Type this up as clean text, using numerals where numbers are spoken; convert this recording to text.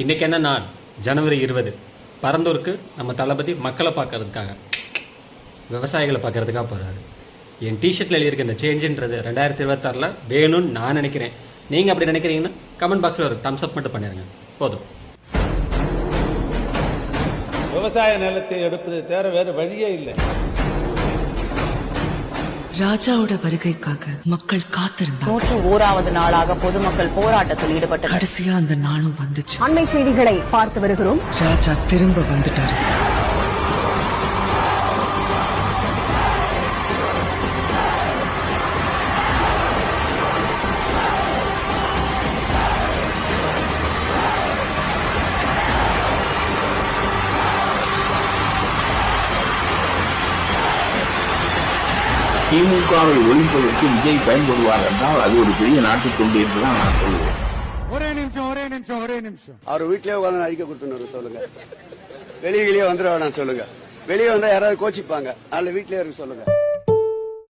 இன்றைக்கி என்ன நாள்? ஜனவரி 20. பரந்தூருக்கு நம்ம தளபதி மக்களை பார்க்கறதுக்காக, விவசாயிகளை பார்க்கறதுக்காக போகிறாரு. என் டிஷர்ட்டில் எழுதியிருக்க இந்த சேஞ்சுன்றது 2026 வேணும்னு நான் நினைக்கிறேன். நீங்கள் அப்படி நினைக்கிறீங்கன்னா கமெண்ட் பாக்ஸில் ஒரு தம்ஸ் அப் மட்டும் பண்ணிடுங்க, போதும். விவசாய நிலத்தை எடுப்பது தவிர வேறு வழியே இல்லை. ராஜாவோட வருகைக்காக மக்கள் காத்திருந்தாங்க. 101வது நாளாக பொதுமக்கள் போராட்டத்தில் ஈடுபட்ட கடைசியா அந்த நாளும் வந்துச்சு. அண்மை செய்திகளை பார்த்து வருகிறோம். ராஜா திரும்ப வந்துட்டாரு. திமுகவை ஒழிப்பதற்கு விஜய் பயன்படுவார் என்றால் அது ஒரு பெரிய நாட்டுத் தொண்டு என்றுதான் நான் சொல்லுவேன். ஒரே நிமிஷம். அவர் வீட்டிலே உட்காந்து அறிக்கை கொடுத்துன்னு சொல்லுங்க. வெளியே வந்துட வேணாம் சொல்லுங்க. வெளியே வந்தா யாராவது கோச்சிப்பாங்க. அதனால வீட்டிலே இருக்க சொல்லுங்க.